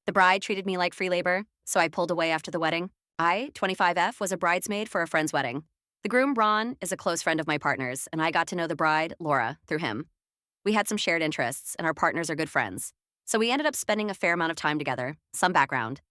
The bride treated me like free labor, so I pulled away after the wedding. I, 25F, was a bridesmaid for a friend's wedding. The groom, Ron, is a close friend of my partner's, and I got to know the bride, Laura, through him. We had some shared interests, and our partners are good friends. So we ended up spending a fair amount of time together. Some background.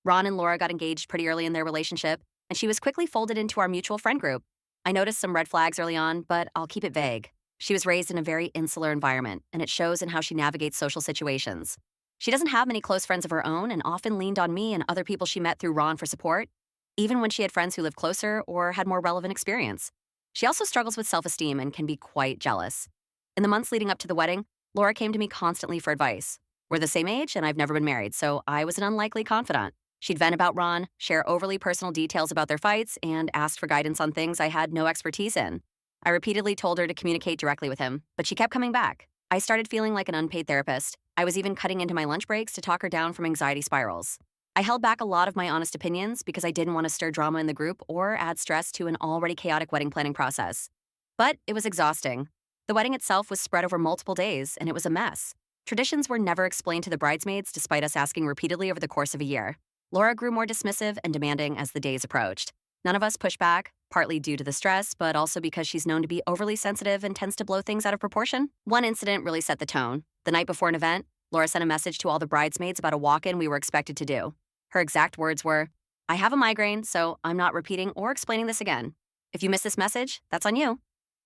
Ron and Laura got engaged pretty early in their relationship, and she was quickly folded into our mutual friend group. I noticed some red flags early on, but I'll keep it vague. She was raised in a very insular environment, and it shows in how she navigates social situations. She doesn't have many close friends of her own and often leaned on me and other people she met through Ron for support, even when she had friends who lived closer or had more relevant experience. She also struggles with self-esteem and can be quite jealous. In the months leading up to the wedding, Laura came to me constantly for advice. We're the same age, and I've never been married, so I was an unlikely confidant. She'd vent about Ron, share overly personal details about their fights, and asked for guidance on things I had no expertise in. I repeatedly told her to communicate directly with him, but she kept coming back. I started feeling like an unpaid therapist. I was even cutting into my lunch breaks to talk her down from anxiety spirals. I held back a lot of my honest opinions because I didn't want to stir drama in the group or add stress to an already chaotic wedding planning process. But it was exhausting. The wedding itself was spread over multiple days, and it was a mess. Traditions were never explained to the bridesmaids despite us asking repeatedly over the course of a year. Laura grew more dismissive and demanding as the days approached. None of us pushed back, partly due to the stress, but also because she's known to be overly sensitive and tends to blow things out of proportion. One incident really set the tone. The night before an event, Laura sent a message to all the bridesmaids about a walk-in we were expected to do. Her exact words were, "I have a migraine, so I'm not repeating or explaining this again. If you miss this message, that's on you."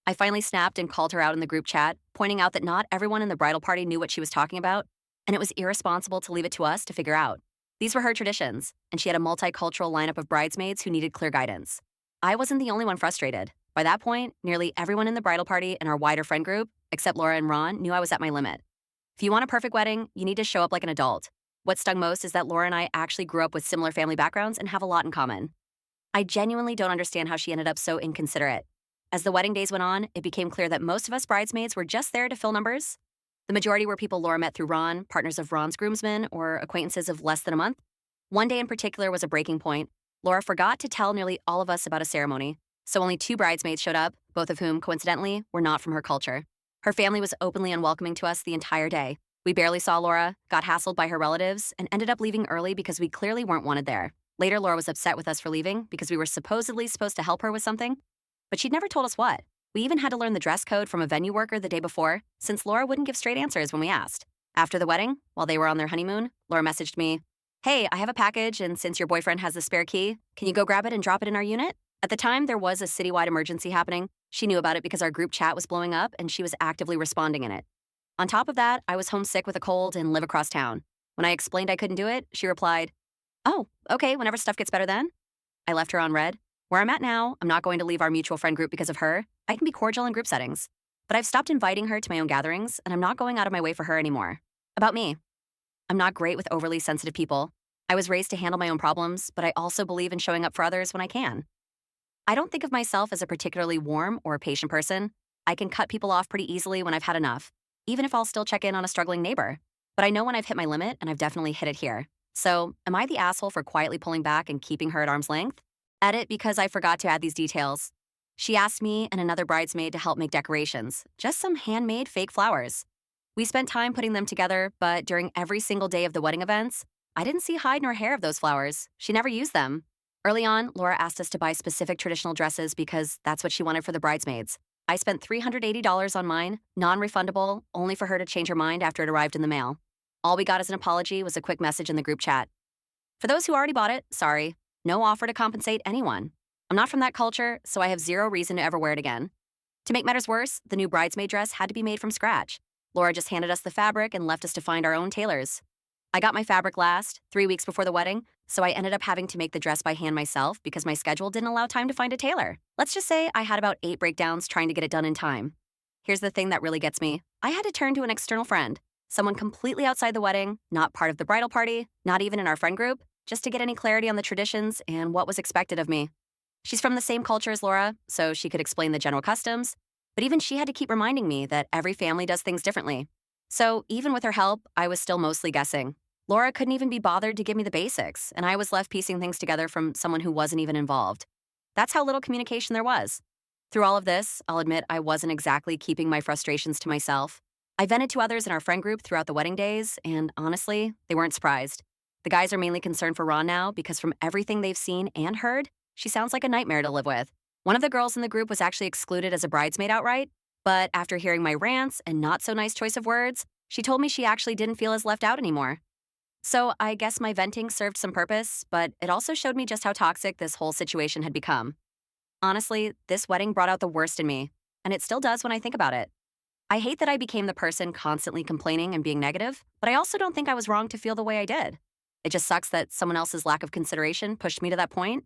I finally snapped and called her out in the group chat, pointing out that not everyone in the bridal party knew what she was talking about, and it was irresponsible to leave it to us to figure out. These were her traditions, and she had a multicultural lineup of bridesmaids who needed clear guidance. I wasn't the only one frustrated. By that point, nearly everyone in the bridal party and our wider friend group, except Laura and Ron, knew I was at my limit. If you want a perfect wedding, you need to show up like an adult. What stung most is that Laura and I actually grew up with similar family backgrounds and have a lot in common. I genuinely don't understand how she ended up so inconsiderate. As the wedding days went on, it became clear that most of us bridesmaids were just there to fill numbers. The majority were people Laura met through Ron, partners of Ron's groomsmen, or acquaintances of less than a month. One day in particular was a breaking point. Laura forgot to tell nearly all of us about a ceremony, so only 2 bridesmaids showed up, both of whom, coincidentally, were not from her culture. Her family was openly unwelcoming to us the entire day. We barely saw Laura, got hassled by her relatives, and ended up leaving early because we clearly weren't wanted there. Later, Laura was upset with us for leaving because we were supposedly supposed to help her with something, but she'd never told us what. We even had to learn the dress code from a venue worker the day before, since Laura wouldn't give straight answers when we asked. After the wedding, while they were on their honeymoon, Laura messaged me, "Hey, I have a package, and since your boyfriend has the spare key, can you go grab it and drop it in our unit?" At the time, there was a citywide emergency happening. She knew about it because our group chat was blowing up, and she was actively responding in it. On top of that, I was homesick with a cold and live across town. When I explained I couldn't do it, she replied, "Oh, okay, whenever stuff gets better then." I left her on red. Where I'm at now, I'm not going to leave our mutual friend group because of her. I can be cordial in group settings. But I've stopped inviting her to my own gatherings, and I'm not going out of my way for her anymore. About me. I'm not great with overly sensitive people. I was raised to handle my own problems, but I also believe in showing up for others when I can. I don't think of myself as a particularly warm or patient person. I can cut people off pretty easily when I've had enough, even if I'll still check in on a struggling neighbor. But I know when I've hit my limit, and I've definitely hit it here. So, am I the asshole for quietly pulling back and keeping her at arm's length? Edit because I forgot to add these details. She asked me and another bridesmaid to help make decorations, just some handmade fake flowers. We spent time putting them together, but during every single day of the wedding events, I didn't see hide nor hair of those flowers. She never used them. Early on, Laura asked us to buy specific traditional dresses because that's what she wanted for the bridesmaids. I spent $380 on mine, non-refundable, only for her to change her mind after it arrived in the mail. All we got as an apology was a quick message in the group chat. For those who already bought it, sorry. No offer to compensate anyone. I'm not from that culture, so I have zero reason to ever wear it again. To make matters worse, the new bridesmaid dress had to be made from scratch. Laura just handed us the fabric and left us to find our own tailors. I got my fabric last, 3 weeks before the wedding, so I ended up having to make the dress by hand myself because my schedule didn't allow time to find a tailor. Let's just say I had about 8 breakdowns trying to get it done in time. Here's the thing that really gets me. I had to turn to an external friend, someone completely outside the wedding, not part of the bridal party, not even in our friend group, just to get any clarity on the traditions and what was expected of me. She's from the same culture as Laura, so she could explain the general customs, but even she had to keep reminding me that every family does things differently. So even with her help, I was still mostly guessing. Laura couldn't even be bothered to give me the basics, and I was left piecing things together from someone who wasn't even involved. That's how little communication there was. Through all of this, I'll admit I wasn't exactly keeping my frustrations to myself. I vented to others in our friend group throughout the wedding days, and honestly, they weren't surprised. The guys are mainly concerned for Ron now because from everything they've seen and heard, she sounds like a nightmare to live with. One of the girls in the group was actually excluded as a bridesmaid outright, but after hearing my rants and not so nice choice of words, she told me she actually didn't feel as left out anymore. So I guess my venting served some purpose, but it also showed me just how toxic this whole situation had become. Honestly, this wedding brought out the worst in me, and it still does when I think about it. I hate that I became the person constantly complaining and being negative, but I also don't think I was wrong to feel the way I did. It just sucks that someone else's lack of consideration pushed me to that point,